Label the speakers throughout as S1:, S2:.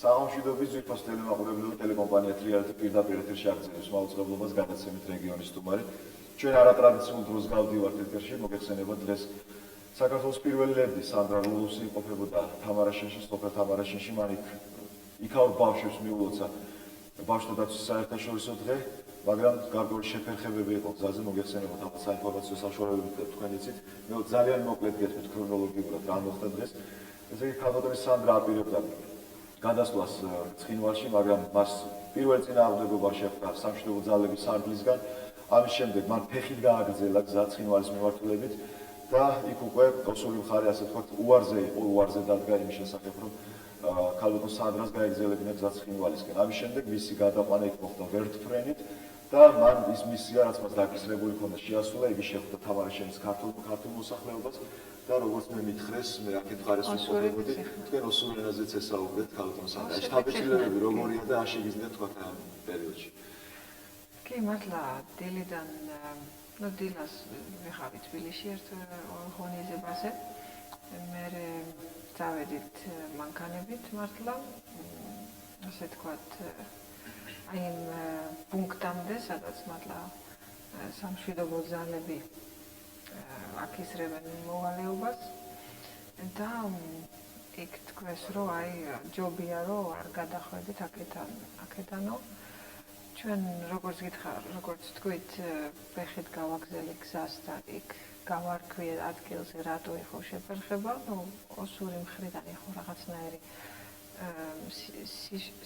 S1: საღამოშვიდობის ძვირფას ტელემაყურებლები ტელეკომპანია ტრიალეთი პირდაპირ ეთერში აღწევს მაუწყებლობას გადაცემით რეგიონის სტუმარი. ჩვენ არატრადიციულ დროს გავდივართ ეთერში, მოგეხსენება დღეს საქართველოს პირველი ლედი სანდრა ლულუსი იმყოფებოდა თამარაშენში, სოფელ თამარაშენში, მან იქაურ ბავშვებს მიულოცა ბავშვთა დაცვის საერთაშორისო დღე, მაგრამ გარკვეული შეფერხებები იყო გზაზე, მოგეხსენებათ ალბათ საინფორმაციო საშუალებებით თქვენ იცით. მე ძალიან მოკლედ გეტყვით ქრონოლოგიურად რა მოხდა დღეს. ესე იგი ქალბატონი სანდრა აპირებდა გადასვლას ცხინვალში, მაგრამ მას პირველი წინააღმდეგობა შეხვდა სამშვიდობო ძალების სარდლისგან. ამის შემდეგ მან ფეხით გააგრძელა გზა ცხინვალის მიმართულებით და იქ უკვე ოსური მხარე, ასე ვთქვათ, უარზე დადგა იმის შესახებ, რომ ქალბატონ სანდრას გაეგზელებინა გზა ცხინვალისკენ. ამის შემდეგ მისი გადაყვანა იქ მოხდა ვერტფრენით და მან ის მისია, რაც მას დაკისრებული ჰქონდა, შეასრულა, იგი შეხვდა თამარაშენის ქართულ მოსახლეობას და როგორც მე მითხრეს, მე აქეთ მხარეს ვიმყოფებოდი, თქვენ ოსურ ენაზეც ესაუბრეთ ქალბატონ სანდრას. თავისუფლებები როგორია და რა შეგიძლიათ თქვათ ამ პერიოდში?
S2: კი, მართლა დილიდან, დილას ვიხავი თბილისში ერთ ღონისძიებაზე. მე წავედით მანქანებით მართლა, ასე თქვათ, აი იმ პუნქტამდე, სადაც მართლა სამშვიდობო ძალები აკისრებენ მოვალეობას და იქ თქვეს, რომ აი ჯობია, რომ არ გადახვედით აქედანო. ჩვენ როგორც თქვით, ფეხით გავაგზავნე გზას და იქ გავარკვიე ადგილზე რატო იყო შეფერხება, ოსური მხრიდან იყო რაღაცნაირი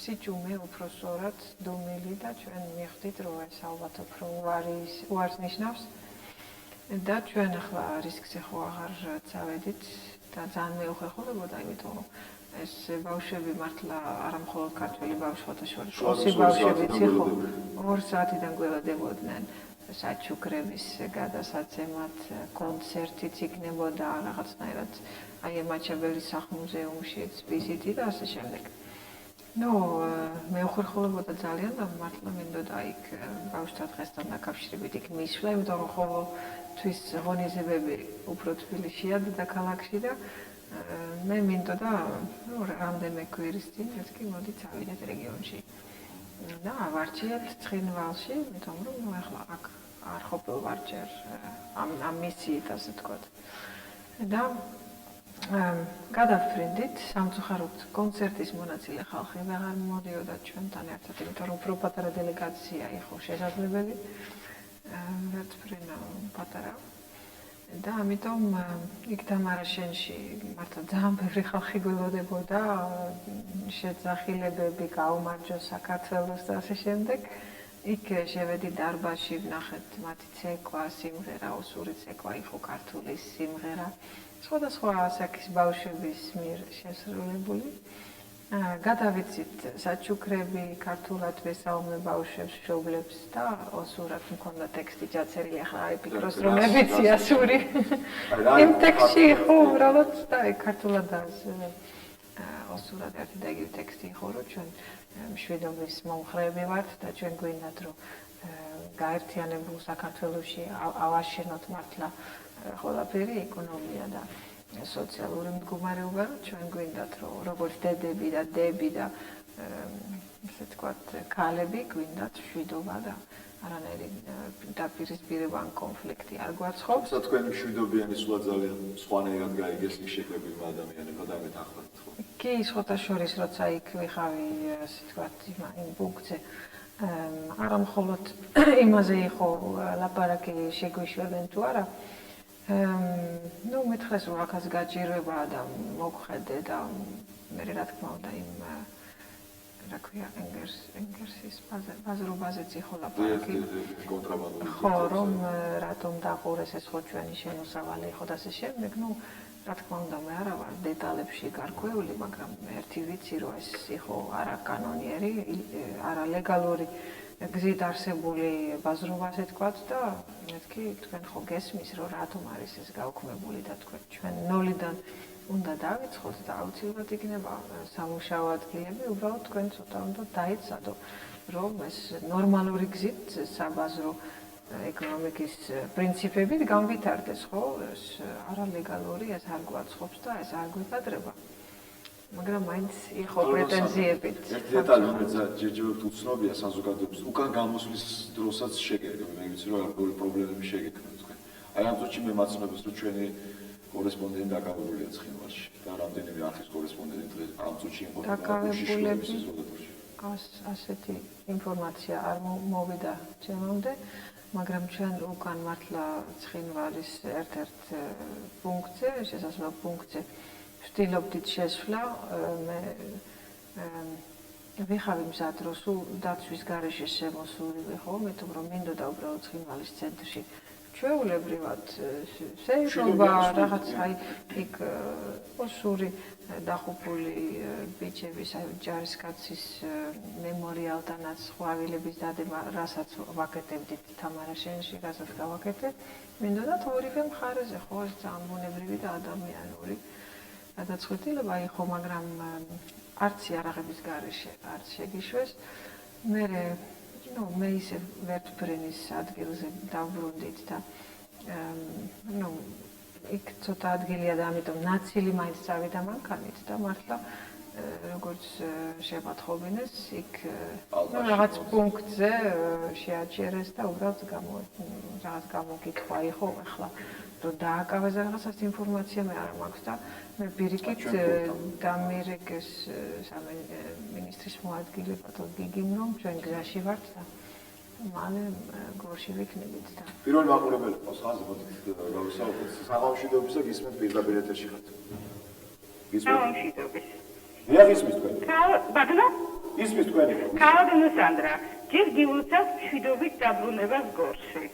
S2: სიჭუმე უფრო სწორად დუმილი და ჩვენ მივხვდით, რომ ეს ალბათ უფრო უარს ნიშნავს და ჩვენ ახლა რისკზე ხო აღარ წავედით და ძალიან მეუხერხულებოდა, იმიტომ ეს ბავშვები მართლა არა მხოლოდ ქართველი ბავშვთა შორის, ოსი ბავშვებიც იყო 2 საათიდან გველოდებოდნენ საჩუქრების გადასაცემად, კონცერტიც იქნებოდა რაღაცნაირად, აი ემაჩაბელის სახლ-მუზეუმშიც ვიზიტი და ასე შემდეგ. მეუხერხულებოდა ძალიან და მართლა მინდოდა იქ ბავშვთა დღესთან დაკავშირებით იქ მისვლა, იმიტომ რომ ყოველთვის ღონისძიებები უფრო თბილისშია დედაქალაქში და მე მინდოდა რამდენიმე კვირის წინ ეს კი მოდი წავიდეთ რეგიონში და ავარჩიეთ ცხინვალში, იმიტომ რომ ახლა აქ არ ყოფილ ვარ ჯერ ამ მისიით, ასე ვთქვათ. და გადავფრინდით, სამწუხაროდ კონცერტის მონაწილე ხალხი აღარ მოდიოდა ჩვენთან ერთად, იმიტომ რომ უფრო პატარა დელეგაცია იყო შესაძლებელი, ვერტფრენა პატარა. და ამიტომ იქ თამარაშენში მართლა ძალიან ბევრი ხალხი გველოდებოდა, შეძახილებები გაუმარჯოს საქართველოს და ასე შემდეგ. იქ შევედი დარბაზში, ვნახეთ მათი ცეკვა, სიმღერა, ოსური ცეკვა იყო, ქართული სიმღერა, სხვადასხვა ასაკის ბავშვების მიერ შესრულებული. გადავიცით საჩუქრები, ქართულად ვესაუბრე ბავშვებს, მშობლებს და ოსურად მქონდა ტექსტი ჩაწერილი, ახლა აი ფიქრობს რომ მეცია სური. იმ ტექსტში იყო უბრალოდ და ქართულად და ოსურად ერთი და იგივე ტექსტი იყო, რომ ჩვენ მშვიდობის მომხრეები ვართ და ჩვენ გვინდათ რომ გაერთიანებულ საქართველოში ავაშენოთ მართლა ყველაფერი, ეკონომია და სოციალური მდგომარეობა, ჩვენ გვინდათ რომ როგორც დედები და დები და ასე ვთქვათ, ქალები გვინდათ მშვიდობა და არანაირი დაპირისპირება ან კონფლიქტი არ გვაცხობს.
S1: თქვენი მშვიდობიანი სულ ძალიან სხვანაირად გაიგეს ის შექმნილ ადამიანებმა და მეთანხმდით ხო?
S2: კი, სხვათა შორის, როცა იქ ვიხავი, ასე ვთქვათ, იმ პუნქტზე, არა მხოლოდ იმაზე იყო ლაპარაკი, შეგვიშვებენ თუ არა. მითხრეს რომ აქაც გაჭირვება და მოგხედე და მე რა თქმა უნდა იმ რა ქვია ენგერსის ბაზრობაზეც იყო ლაპარაკი. ხო, რომ რატომ დაყურეს ეს ხო ჩვენი შემოსავალი იყო და ასე შემდეგ. რა თქმა უნდა მე არა ვარ დეტალებში გარკვეული, მაგრამ ერთი ვიცი რომ ეს იყო არაკანონიერი, არალეგალური გზით არსებული ბაზრობა, ასე ვთქვათ და მეთქი თქვენ ხო გესმის რომ რატომ არის ეს გაუქმებული და თქვენ ჩვენ ნოლიდან უნდა დავიწყოთ და აუცილებლად იქნება სამუშაო ადგილები, უბრალოდ თქვენ ცოტა უნდა დაიცადო რომ ეს ნორმალური გზით საბაზრო ეკონომიკის პრინციპებით განვითარდეს, ხო? ეს არალეგალური, ეს არ გვაცხობს და ეს არ გვეპატრება. მაგრამ მაინც იყო პრეტენზიებით.
S1: ერთი დეტალი, რომელიც ჯერჯერობით უცნობია საზოგადოების, უკან გამოსვლის დროსაც შეგერგები, მე ვიცი რომ როგორი პრობლემები შეგექმნათ თქვენ. აი ამ წუთში მე მაცნობს რომ ჩვენი კორესპონდენტი დაკავებულია ცხინვალში და რამდენიმე არხის კორესპონდენტი დღეს ამ წუთში
S2: დაკავებულები ასეთი ინფორმაცია არ მოვიდა ჩემამდე, მაგრამ ჩვენ უკან მართლა ცხინვალის ერთ-ერთ პუნქტზე, შესაძლოა პუნქტზე ვცდილობდით შესვლა, მე ვიხავი მზად რომ სულ დაცვის გარეშე შემოსული ვიყო, მეთქი რომ მინდოდა უბრალოდ ცხინვალის ცენტრში ჩვეულებრივად შეიშვება რაღაც აი იქ ოსური დახუპული ბიჭების აი ჯარისკაცის მემორიალთანაც ხვავილების დადება, რასაც ვაკეთებდით თამარაშენში, რასაც გავაკეთეთ, მინდოდა ორივე მხარეზე ხო ეს ძალიან ბუნებრივი და ადამიანური გადაწყვეტილება იყო, მაგრამ არც იარაღების გარეშე არც შეგიშვეს. მე ისე ვერტფრენის ადგილზე დავბრუნდით და იქ ცოტა ადგილია და ამიტომ ნაცილი მაინც წავიდა მანქანით და მართლა როგორც შემატყობინეს იქ რაღაც პუნქტზე შეაჩერეს და უბრალოდ რაღაც გამოკითხვა იყო ახლა რომ დააკავეს რაღაცას ინფორმაცია მე არ მაქვს და მე პირიქით დამირეკეს სამინისტრის მოადგილე ბატონ გიგიმ რომ ჩვენ გზაში ვართ და მალე გორში ვიქნებით და
S1: პირველი მაყურებელი ყავს ხაზი მოდით გავისაუბროთ საღამოშვიდობისა გისმენთ პირდაპირ ეთერში ხართ
S3: საღამოშვიდობის
S1: მე გისმენთ თქვენ
S3: ბატონო
S1: ისმის თქვენი
S3: კალადინო სანდრა ჯერ გილოცავ მშვიდობით დაბრუნებას გორში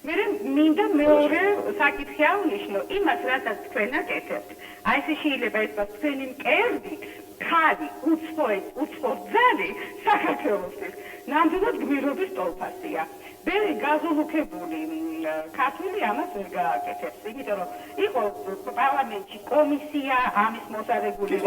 S3: მე მინდა მეორე საკითხი ავნიშნო იმას რასაც თქვენ აკეთებთ აი ესე შეიძლება ითქვას თქვენი მკერდი ხალი უცხო ძალი საქართველოსთვის ნამდვილად გმირობის ტოლფასია ბევრი გაზოლუქებული ქართული ამას ვერ გააკეთებს იმიტომ რომ იყო პარლამენტში კომისია ამის მოსარეგული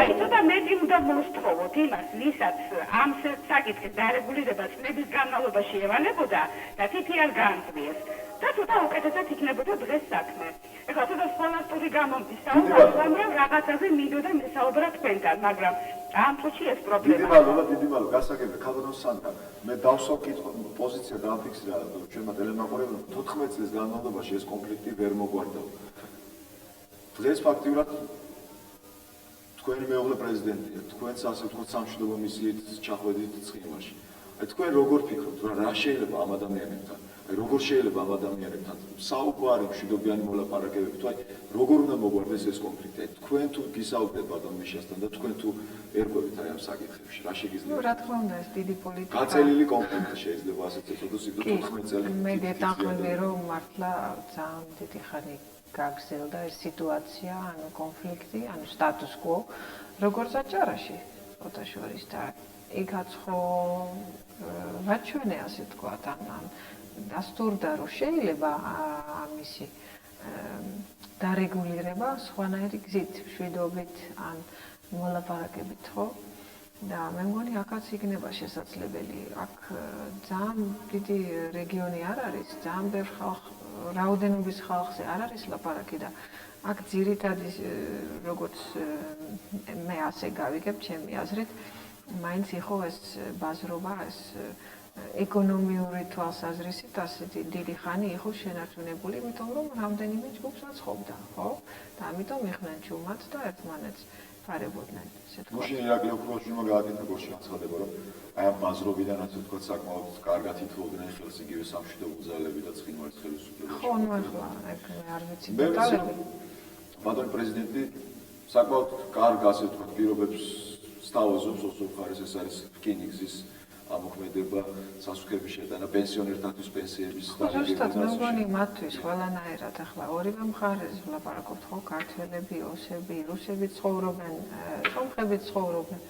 S3: აი ცოტა მეტი უნდა მოსთხოვოთ იმას ვისაც ამ საკითხის დარეგულირება წლების განმავლობაში ევალებოდა და თითი არ განწვიეს და ცოტა უკეთესად იქნებოდა დღეს საქმე ეხლა ცოტა სხოლასტური გამომდის საუბარი რაღაცაზე მინდოდა მესაუბრა თქვენთან მაგრამ ამ წუთში ეს პრობლემაა
S1: დიდი მადლობა გასაგებია ქალბატონ სანდრა მე დავსვავ კითხვა პოზიცია დააფიქსირა ჩვენმა ტელემაყურებელმა 14 წლის განმავლობაში ეს კონფლიქტი ვერ მოგვარდა დღეს ფაქტიურად თქვენი მეუღლე პრეზიდენტია თქვენც ასე ვთქვათ სამშვიდობო მისიით ჩახვედით ცხინვალში აი თქვენ როგორ ფიქრობთ რა შეიძლება ამ ადამიანებთან აი როგორ შეიძლება ამ ადამიანებთან საუბარი მშვიდობიანი მოლაპარაკებები თუ აი როგორ უნდა მოგვარდეს ეს კონფლიქტი აი თქვენ თუ გისაუბრეთ ბატონ მიშასთან და თქვენ თუ ერკვევით აი ამ საკითხებში რა შეგიძლიათ
S2: რა თქმა უნდა ეს დიდი პოლიტიკა
S1: გაწელილი კონფლიქტი შეიძლება ასეთ ეცოდოს იგივე 14 წელი
S2: მე გეტყვი რომ მართლა ძალიან დიდი ხანი გაგრძელდა ეს სიტუაცია ანუ კონფლიქტი ანუ სტატუს კვო როგორც აჭარაში ფოტოშორის და იქაც ხო ვაჩვენე ასე ვთქვათ ან დასტურდა რომ შეიძლება ამისი დარეგულირება სხვანაირი გზით მშვიდობით ან მოლაპარაკებით ხო და მე მგონი აქაც იქნება შესაძლებელი აქ ძალიან დიდი რეგიონი არ არის ძალიან ბევრ რაოდენობის ხალხზე არ არის ლაპარაკი და აქ ძირითადი როგორც მე ასე გავიგებ ჩემი აზრით მაინც იყო ეს ბაზრობა ეს ეკონომიური თვალსაზრისით ასეთი დიდი ხანი იყო შენარჩუნებული, იმიტომ რომ რამდენიმე ჯგუფს აწყობდა, ხო? და ამიტომ იყვნენ ჩუმად და ერთმანეთს ფარებოდნენ.
S1: მაშინ ირაკლი ოქროშვილმა გააკეთა გორში განცხადება, რომ აი ამ ბაზრობიდან ასე ვთქვათ საკმაოდ კარგად ითვლებოდნენ ხელს იგივე სამშვიდობო ძალები და ცხინვალის ხელისუფლება.
S2: ხო, ნუ ახლა არ ვიცი დეტალები.
S1: ბატონი პრეზიდენტი საკმაოდ კარგ ასე ვთქვათ პირობებს სთავაზობს ოსურ მხარეს ეს არის რკინიგზის ამოქმედება, სასუქების შეტანა, პენსიონერთათვის პენსიების
S2: დარიგება. ზუსტად მე მგონი მათთვის ყველანაირად ახლა ორივე მხარეს ვლაპარაკობთ ხო, ქართველები, ოსები, რუსები ცხოვრობენ, სომხები ცხოვრობენ.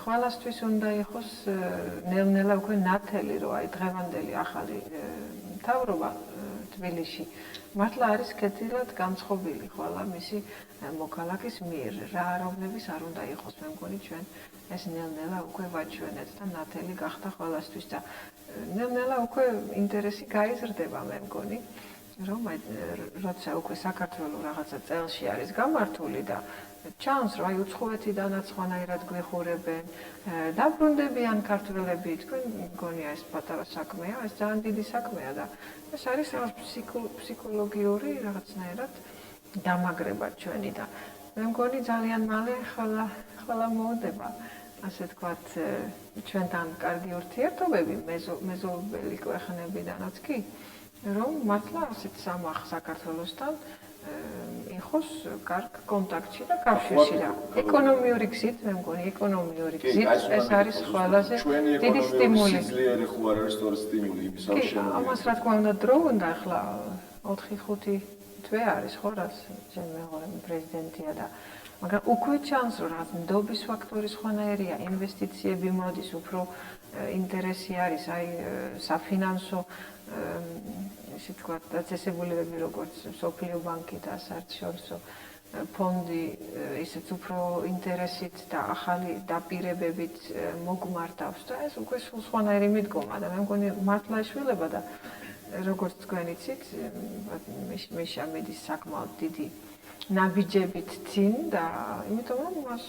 S2: ყველასთვის უნდა იყოს ნელ-ნელა უკვე ნათელი, რომ აი დღევანდელი ახალი მთავრობა თბილისში მართლა არის კეთილად განწყობილი ყველა მისი მოქალაქის მიერ. რა აროვნების არ უნდა იყოს, მე მგონი ჩვენ ეს ნელ-ნელა უკვე ვაჩვენეთ და ნათელი გახდა ყველასთვის და ნელ-ნელა უკვე ინტერესი გაიზრდება მე მგონი რომ როცა უკვე საქართველოს რაღაცა წელში არის გამართული და ჩანს, რომ აი უცხოეთიდანაც ხანაერად გვეხურებენ, დაბრუნდებიან ქართველები, თქვენ მგონია ეს პატარა საქმეა, ეს ძალიან დიდი საქმეა და ეს არის რაღაც ფსიქოლოგიური რაღაცნაირად დამაგრება ჩვენი და მე მგონი ძალიან მალე ხვალა მოუდება ასე თქვათ ჩვენთან კარგი ურთიერთობები მეზობელი ქვეყნებიდანაც კი რომ მართლა ასეთ სამახ საქართველოსთან იყოს კარგ კონტაქტში და კავშირში და ეკონომიური გზით მე მგონი ეკონომიური გზით ეს არის ყველაზე დიდი სტიმული.
S1: ძლიერი ხო არ არის სწორი სტიმული იმისა რომ
S2: ამას რა თქმა უნდა დრო უნდა ახლა 4-5 თვე არის ხო რაც ჩემ მეღორე პრეზიდენტია და მაგრამ უკვე ჩანს რომ რაღაც ნდობის ფაქტორი სხვანაირია ინვესტიციები მოდის უფრო ინტერესი არის აი საფინანსო ისე თქვა დაწესებულებები როგორც სოფლიო ბანკი და საერთაშორისო ფონდი ისეც უფრო ინტერესით და ახალი დაპირებებით მოგმართავს და ეს უკვე სხვანაირი მიდგომა და მე მგონი მართლა ეშველება და როგორც თქვენ იცით მიშა მიდის საკმაოდ დიდი ნაბიჯებით წინ და იმიტომ რომ მას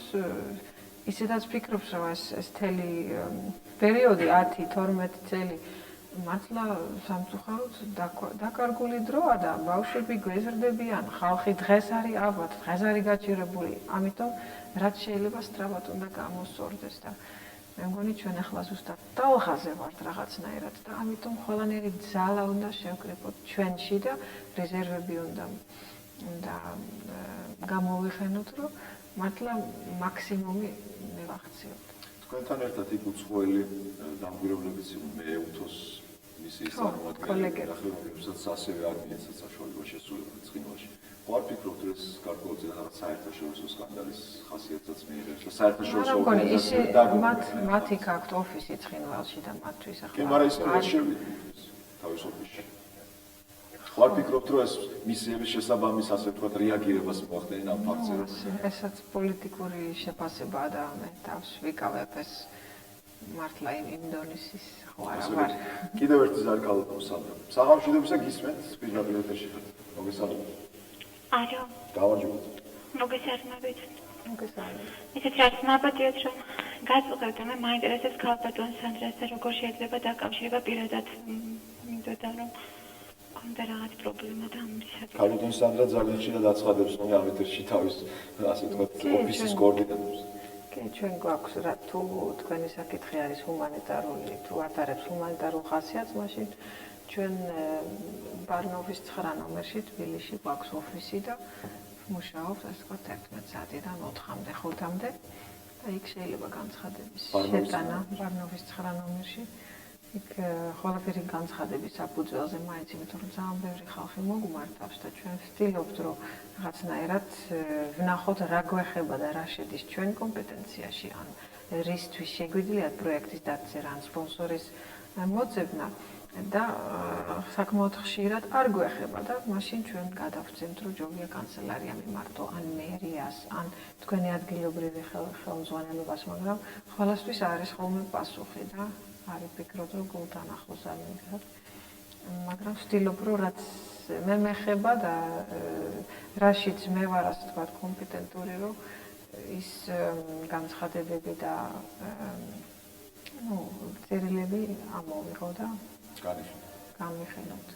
S2: ისედაც ფიქრობს რომ ეს თელი პერიოდი 10-12 წელი მართლა სამწუხაროდ დაკარგული დროა და ბავშვები გვეზრდებიან, ხალხი დღეს არის ალბათ, დღეს არის გაჭირებული, ამიტომ რაც შეიძლება სწრაფად უნდა გამოსწორდეს და მე მგონი ჩვენ ახლა ზუსტად ტალღაზე ვართ რაღაცნაირად და ამიტომ ყველანაირი ძალა უნდა შევკრიბოთ ჩვენში და რეზერვები უნდა გამოვიხენოთ, რომ მართლა მაქსიმუმი მივახციოთ.
S1: თქვენთან ერთად იქ უცხოელი დამკვირვებლებიც მე უთოს მისის წარმოადგენელი ახლებებსაც ასევე არბიენსაც საშუალება შესრულებად ცხინვალში. ხო არ ფიქრობთ რომ ეს გარკვეულწილად რაღაც საერთაშორისო სკანდალის ხასიათსაც მიიღებს და საერთაშორისო ორგანიზაციები
S2: მათ იქ აქვთ ოფისი ცხინვალში და მათთვის ახლა
S1: კი მაგრამ ის არ შევიდნენ თავის ოფისში. ხო არ ფიქრობთ რომ ეს მისიების შესაბამის ასე ვთქვათ რეაგირებას მოახდენენ ამ ფაქტზე რომ
S2: ესაც პოლიტიკური შეფასებაა და მე თავს ვიკავებ ეს მართლა იმ დონისის ხო არა ვარ.
S1: კიდევ ერთი ზარი კალათო სანდრა. საღამოშიდობისა გისმენთ პირდაპირ ეთერში ხართ. მოგესალმებით.
S4: ალო.
S1: დავარჯობთ.
S4: მოგესალმებით.
S2: მოგესალმებით.
S4: ისეთ რაც ნაბადიოთ რომ გაწუხებთ და მე მაინტერესებს კალათო სანდრას და როგორ შეიძლება დაკავშირება პირადად მინდოდა რომ კონდა რაღაც პრობლემა და ამისად.
S1: კალათო სანდრა ძალიან ხშირად აცხადებს რომ ამ ეთერში თავის ასე ვთქვათ ოფისის კოორდინატორს.
S2: ჩვენ გვაქვს რა თუ თქვენი საკითხი არის ჰუმანიტარული თუ ატარებს ჰუმანიტარულ ხასიათს მაშინ ჩვენ ბარნოვის 9 ნომერში თბილისში გვაქვს ოფისი და მუშაობს ასე ვთქვათ 11 საათიდან 4-მდე 5-მდე და იქ შეიძლება განცხადების შეტანა ბარნოვის 9 ნომერში იქ ყველაფერი განცხადების საფუძველზე მაინც იმიტომ რომ ძალიან ბევრი ხალხი მოგმართავს და ჩვენ ვცდილობთ რომ რაღაცნაირად ვნახოთ რა გვეხება და რა შედის ჩვენ კომპეტენციაში ან რისთვის შეგვიძლიათ პროექტის დაწესება ან სპონსორის მოძებნა და საკმაოდ ხშირად არ გვეხება და მაშინ ჩვენ გადავწევთ რომ ჯობია კანცელარია მიმართო ან მერიას ან თქვენი ადგილობრივი ხელმძღვანელობას მაგრამ ყველასთვის არის ხოლმე პასუხი და არის ფიქრობ რომ გულთან ახლოს არ მიგდათ მაგრამ ვცდილობ რომ რაც მე მეხება და რაშიც მე ვარ ასე ვთქვათ კომპეტენტური რომ ის განცხადებები და წერილები ამოვიღო და გამიხენოთ.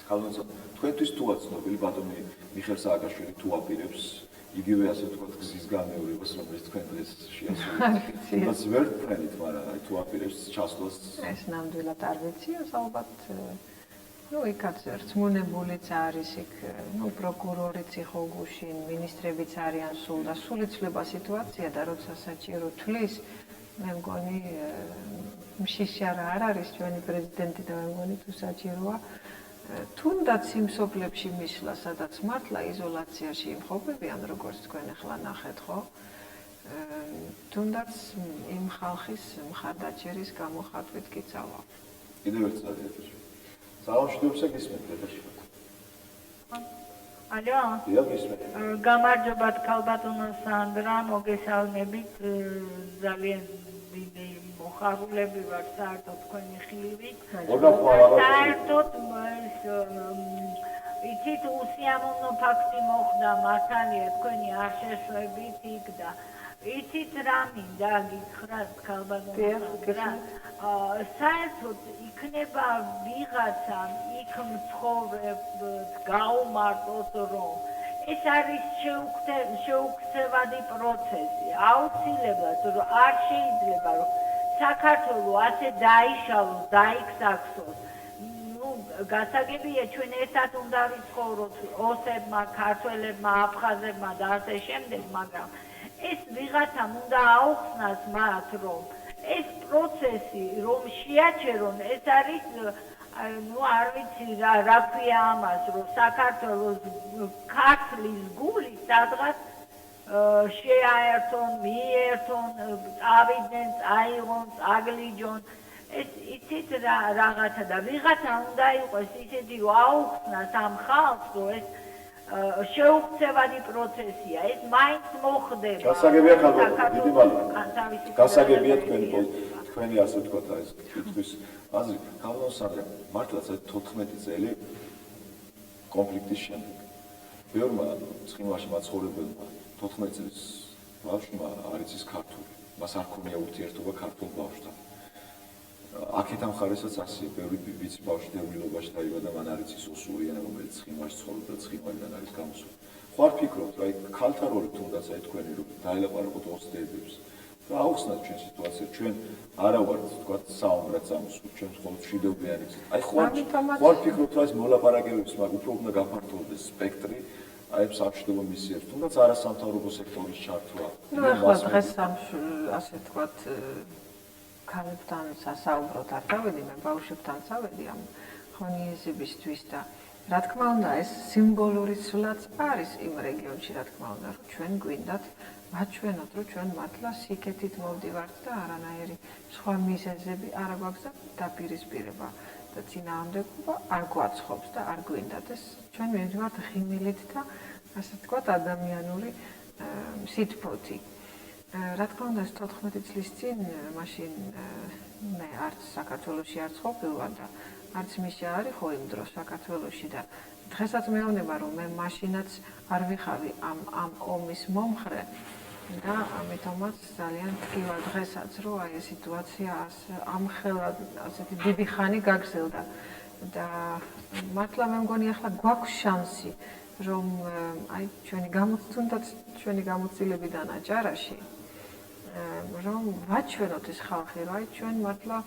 S1: ხალხო, თქვენთვის თუ აცნობილი ბატონი მიხეილ სააკაშვილი თუ აპირებს იგივე ასე ვთქვათ გზის განმეორებას, რომელიც თქვენ დღეს შეასრულეთ. იმას ვერ ვფრენით, მაგრამ თუ აპირებს ჩასვლას
S2: ეს ნამდვილად არ ვიცი, ალბათ იქაც რწმუნებულიც არის იქ, პროკურორიც იყო გუშინ, მინისტრებიც არიან სულ და სულ იცვლება სიტუაცია და როცა საჭირო თვლის, მე მგონი მშიშარა არ არის ჩვენი პრეზიდენტი და მე მგონი თუ საჭიროა თუნდაც იმ სოფლებში მისვლა, სადაც მართლა იზოლაციაში იმყოფებიან, როგორც თქვენ ახლა ნახეთ, ხო? თუნდაც იმ ხალხის მხარდაჭერის გამოხატვით კი წავა.
S1: კიდევ ერთ საათი. საღამოშიდობისა გისმენთ ეთერში.
S3: ალო?
S1: დიახ, გისმენთ.
S3: გამარჯობათ ქალბატონო სანდრა, მოგესალმებით ძალიან დიდი მოხარულები ვარ საერთოდ თქვენი ხილვით. საერთოდ
S5: იცით უსიამოვნო ფაქტი მოხდა მართალია თქვენი არ შეშვებით იქ და იცით რა მინდა გითხრათ ქალბატონო საერთოდ იქნება ვიღაცა იქ მცხოვრებთ გაუმარტოთ რომ ეს არის შეუქცევადი პროცესი აუცილებლად რომ არ შეიძლება რომ საქართველოს ასე დაიშალოს დაიქსაქსოს გასაგებია ჩვენ ერთად უნდა ვიცხოვროთ ოსებმა, ქართველებმა, აფხაზებმა და ასე შემდეგ, მაგრამ ეს ვიღაცამ უნდა აუხსნას მათ, რომ ეს პროცესი რომ შეაჩერონ, ეს არის არ ვიცი რა ქვია ამას, რომ საქართველოს ქართლის გული სადღაც შეაერთონ, მიერთონ, წავიდნენ, წაიღონ, წაგლიჯონ ეს იცით რაღაცა და ვიღაცა უნდა იყოს ისეთი რომ აუხსნას ამ ხალხს რომ ეს შეუქცევადი პროცესია ეს მაინც მოხდება
S1: გასაგებია ქალბატონო დიდი მადლობა გასაგებია თქვენი ასე ვთქვათ ეს კითხვის აზრი ქალბატონო სანდრა მართლაც 14 წელი კონფლიქტის შემდეგ ბევრმა ცხინვალში მაცხოვრებელმა 14 წლის ბავშვმა არ იცის ქართული მას არ ქონია ურთიერთობა ქართულ ბავშვთან აქეთ ამ ხარესაც ასე ბევრი ვიცი ბავშვი დევნილობაში დაიბადა მან არ იცის ოსური ენა რომელიც ცხინვალში ცხოვრობდა და ცხინვალიდან არის გამოსული ხო არ ფიქრობთ რა ქალთა როლი თუნდაც აი თქვენი რომ დაელაპარაკოთ ოსტედებს და აუხსნათ ჩვენ სიტუაცია ჩვენ არა ვართ თქვა საუბრად სამოსული ჩვენ მხოლოდ მშვიდობიანი გზით აი ხო არ ფიქრობთ რა ეს მოლაპარაკებებს მაგ უფრო უნდა გაფართოვდეს სპექტრი აი სამშვიდობო მისიებს თუნდაც არასამთავრობო სექტორის ჩართვა
S2: ნუ ახლა დღეს ასე თქვა ქალებთან სასაუბროთ არ დავედი, მე ბავშვებთან წავედი ამ ხონიეზებისთვის და რა თქმა უნდა ეს სიმბოლური ცვლაც არის იმ რეგიონში რა თქმა უნდა რომ ჩვენ გვინდათ ვაჩვენოთ რომ ჩვენ მართლა სიკეთით მოვდივართ და არანაირი სხვა მიზეზები არ გვაქვს და დაპირისპირება და წინააღმდეგობა არ გვაცხობს და არ გვინდათ ეს ჩვენ მივდივართ ღიმილით და ასე ვთქვათ ადამიანური სითბოთი რა თქმა უნდა 14 წლის წინ მაშინ მე არც საქართველოში არ ცხოვრობდა და არც მიშა არ იყო იმ დროს საქართველოში და დღესაც მეუბნება რომ მე მაშინაც არ ვიხავი ამ ომის მომხრე და ამიტომაც ძალიან ტკივა დღესაც რომ აი ეს სიტუაცია ამხელა ასეთი დიდი ხანი გაგრძელდა და მართლა მე მგონი ახლა გვაქვს შანსი რომ აი ჩვენი გამოცდილებიდან აჭარაში რომ ვაჩვენოთ ეს ხალხი რომ აი ჩვენ მართლა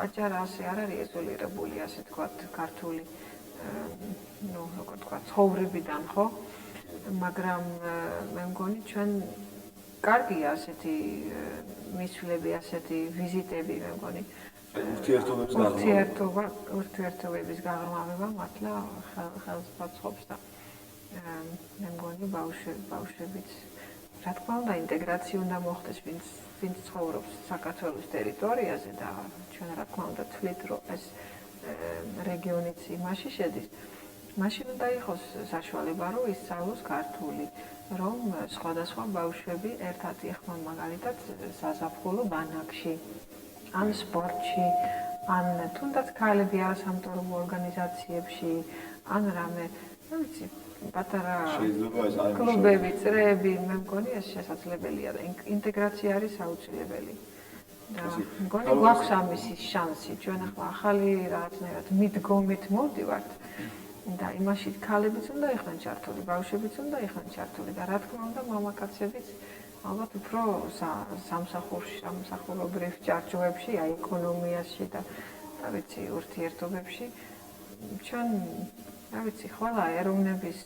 S2: აჭარა ასე არ არის იზოლირებული ასე თქვათ ქართული ნუ როგორ თქვა ცხოვრებიდან ხო მაგრამ მე მგონი ჩვენ კარგია ასეთი მისვლები ასეთი ვიზიტები მე მგონი ურთიერთობების გაღრმავება მართლა ხელს პაცხობს და მე მგონი ბავშვებიც რა თქმა უნდა ინტეგრაცია უნდა მოხდეს ვინც ცხოვრობს საქართველოს ტერიტორიაზე და ჩვენ რა თქმა უნდა თვლით რომ ეს რეგიონიც იმაში შედის მაშინ უნდა იყოს საშუალება რომ ისწავლოს ქართული რომ სხვადასხვა ბავშვები ერთად იხმონ მაგალითად საზაფხულო ბანაკში ან სპორტში ან თუნდაც ქალები არასამთავრობო ორგანიზაციებში ან რამე ну ვიცი პატარა კლუბები, წრეები, მე მგონი ეს შესაძლებელია და ინტეგრაცია არის აუცილებელი. და მგონი გვაქვს ამის შანსი, ჩვენ ახლა ახალი რაღაცნაირად მიდგომით მოვდივართ და იმაში ქალებიც უნდა იყვნენ ჩართული, ბავშვებიც უნდა იყვნენ ჩართული და რა თქმა უნდა მამაკაცებიც ალბათ უფრო სამსახურობრივ ჭარჭუებში, აი ეკონომიაში და ვიცი ურთიერთობებში ჩვენ რა ვიცი, ყველა ეროვნების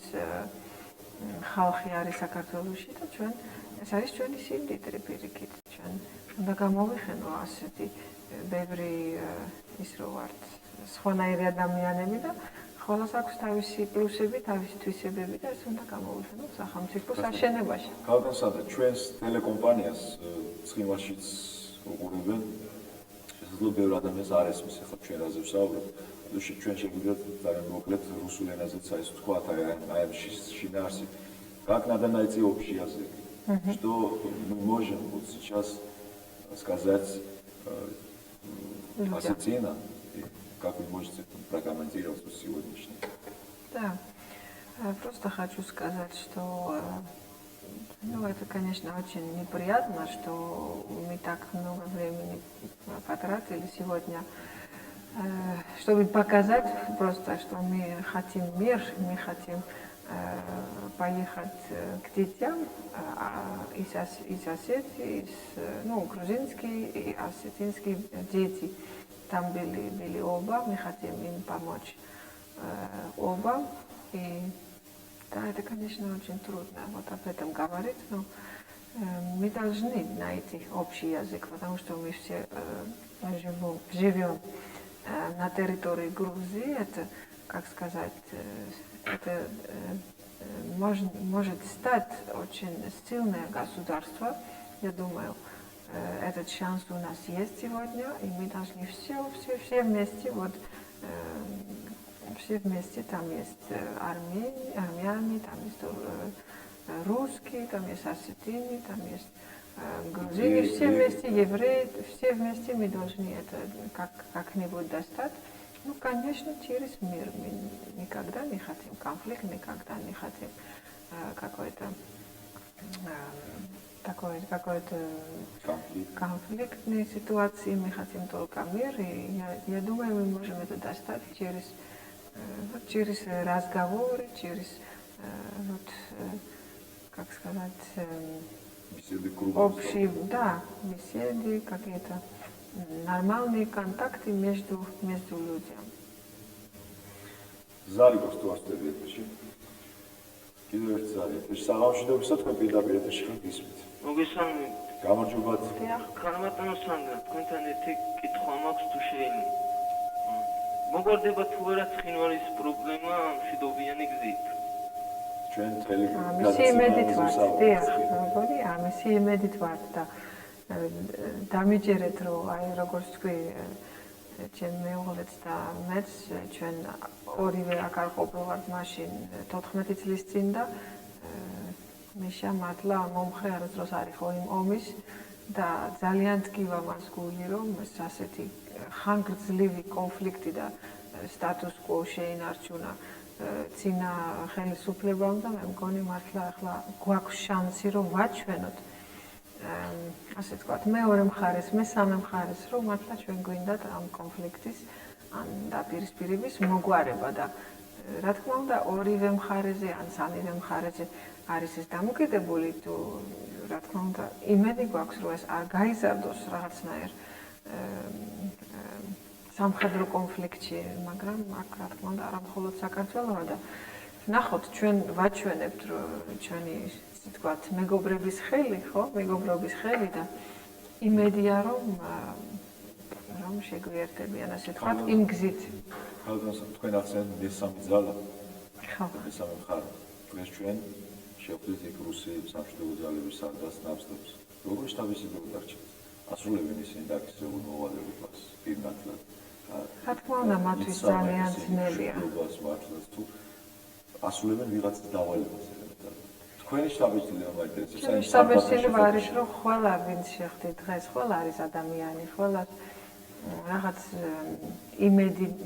S2: ხალხი არის საქართველოში და ჩვენ ეს არის ჩვენი სიმდიდრე პირიქით. ჩვენ უნდა გამოვიხენო ასეთი ბევრი ის რო ვართ სხვანაირი ადამიანები და ყველას აქვს თავისი პლუსები, თავისი თვისებები და ეს უნდა გამოვიხენოთ სახელმწიფოს აშენებაში.
S1: ქალბატონო, ჩვენს ტელეკომპანიას ცხინვალშიც უყურებენ. შესაძლოა ბევრი ადამიანს არ ესმის ახლა ჩვენ რაზე ვსაუბრობთ. ჩვენ შეგვიძლია ძალიან მოკლედ რუსულ ენაზეც აი ეს თქვა აი ამ შინაარსი. Как надо найти общий язык? Что мы можем вот сейчас сказать официально, и как вы можете прокомментировать сегодняшний?
S2: Да. Просто хочу сказать, что ну, это, конечно, очень неприятно, что мы так много времени потратили сегодня, чтобы показать просто, что мы хотим мир, мы хотим поехать к детям, и соседи, ну, грузинские и осетинские дети. Там были оба, мы хотим им помочь оба. И да, это, конечно, очень трудно вот об этом говорить, но мы должны найти общий язык, потому что мы все живем на территории Грузии. Это, как сказать, это может стать очень сильное государство. Я думаю, этот шанс у нас есть сегодня, и мы должны все вместе, вот, все вместе, там есть армяне, там есть русские, там есть осетины, там есть грузины, все вместе, евреи, все вместе мы должны это как-нибудь достать. Ну, конечно, через мир. Мы никогда не хотим конфликт, никогда не хотим какой-то конфликтной ситуации. Мы хотим только мир. И я думаю, мы можем это достать через разговоры, через как сказать, общие, да, беседы, какие-то нормальные контакты между людьми.
S1: ზარიკოს თუ ასწრები ეთერში. კიდევ ერთი ზარი. ეს საღამოშიდობისა თქვენ პირდაპირ ეთერში ხართ ისმით.
S6: მოგესალმებით.
S1: გამარჯობათ.
S6: ქალბატონო სანდრა, თქვენთან ერთი კითხვა მაქვს თუ შეიძლება. მოგვარდება თუ არა ცხინვალის პრობლემა მშვიდობიანი გზით?
S1: ჩვენ მთელი
S2: ამისი იმედით ვართ, დიახ, როგორი ამისი იმედით ვართ და დამიჯერეთ რომ აი როგორც თქვი ჩემ მეუღლეც და მეც ჩვენ ორივე აქ არ ყოფილვართ მაშინ 14 წლის წინ და მიშა მართლა მომხრე არასდროს არ იყო იმ ომის და ძალიან ტკივა მას გული რომ ასეთი ხანგრძლივი კონფლიქტი და სტატუს კვო შეინარჩუნა წინა ხელისუფლებამ და მე მგონი მართლა ახლა გვაქვს შანსი რომ ვაჩვენოთ ასე ვთქვათ, მეორე მხარეს, მესამე მხარეს, რომ მართლა ჩვენ გვინდათ ამ კონფლიქტის ან დაპირისპირების მოგვარება და რა თქმა უნდა, ორივე მხარეზე ან სამივე მხარეზე არის ეს დამოკიდებული, თუ რა თქმა უნდა, იმედი გვაქვს, რომ ეს არ გაიზარდოს რაღაცნაირ სამხედრო კონფლიქტში, მაგრამ აქ რა თქმა უნდა, არა მხოლოდ საქართველოა და ნახოთ, ჩვენ ვაჩვენებთ, რომ ჩვენი ვთქვათ, მეგობრების ხელი, ხო? მეგობრობის ხელი და იმედია რომ შეგვიერთებიან, ასე ვთქვათ, იმ გზით.
S1: ხალხს თქვენ ახსენეთ მესამე ძალა.
S2: ხო.
S1: მესამე მხარე. ეს ჩვენ შევხვდით იქ რუსი სამშვიდობო ძალების სარდას ნაბსდებს. როგორ შტაბისებო დარჩეთ? ასრულებენ ისინი დაკისრებულ მოვალეობას პირნათლად.
S2: რა თქმა უნდა, მათთვის ძალიან ძნელია.
S1: თუ ასრულებენ ვიღაცის დავალებას. თქვენი შტაბის-დილება მაინტერესებს.
S2: შტაბის-დილება არის, რომ ყველა ვინც შეხვდით დღეს, ყველა არის ადამიანი, ყველა რაღაც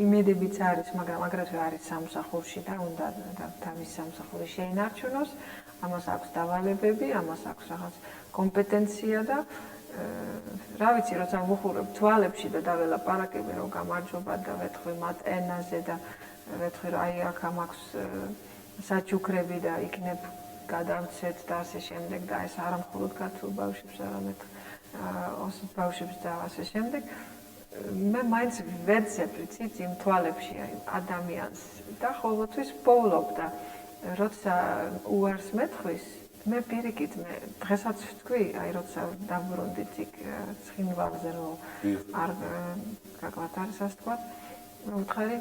S2: იმედებიც არის, მაგრამ აგრეთვე არის სამსახურში და უნდა თავის სამსახური შეინარჩუნოს, ამას აქვს დავალებები, ამას აქვს რაღაც კომპეტენცია და რა ვიცი, როცა ვუხურებ თვალებში და დაველაპარაკები, რომ გამარჯობა და ვეთქვი მათ ენაზე და ვეთქვი, რომ აი აქ მაქვს საჩუქრები და იქნებ გადავცეთ და ასე შემდეგ და ეს არა მხოლოდ ქართულ ბავშვებს, არამედ ოსეთ ბავშვებს და ასე შემდეგ. მე მაინც ვეძებ ვიცით იმ თვალებში აი ადამიანს და ყოველთვის პოულობ და როცა უარს მეთხვის, მე პირიქით მე დღესაც ვთქვი, აი როცა დაბრუნდით იქ ცხინვალზე რომ არ გაგვათ არის ასე თქვა, ვთქვი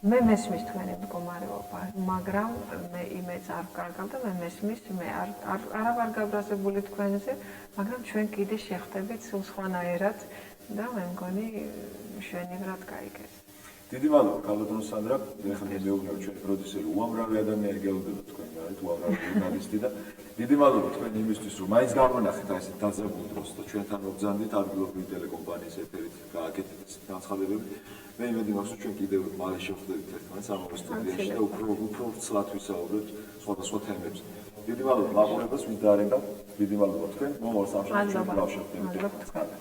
S2: მე მესმის თქვენი მდგომარეობა, მაგრამ მე იმედს არ ვკარგავ და მე მესმის, მე არა ვარ გაბრაზებული თქვენზე, მაგრამ ჩვენ კიდე შეხვდებით სულ სხვანაირად და მე მგონი მშვენივრად გაიგეს.
S1: დიდი მადლობა ქალბატონო სანდრა. ეხლა მეუბნები ჩვენი პროდიუსერი უამრავი ადამიანი გეუბნება თქვენ გარეთ, უამრავი ჟურნალისტი და დიდი მადლობა თქვენ იმისთვის, რომ მაინც გამონახეთ აი ესეთ დაძაბულ დროს და ჩვენთან მოგზავნით ადგილობრივი ტელეკომპანიის ეთერით გააკეთეთ ეს განცხადებები. მე იმედი მაქვს, რომ ჩვენ კიდევ მალე შევხვდებით ერთმანეთს ამავე სტუდიაში და უფრო ცლად ვისაუბრებთ სხვადასხვა თემებზე. დიდი მადლობა მაყურებელს, ვინც დაარენდა. დიდი მადლობა თქვენ. მომავალ სამშაბათს ჩვენ დავშევდებით.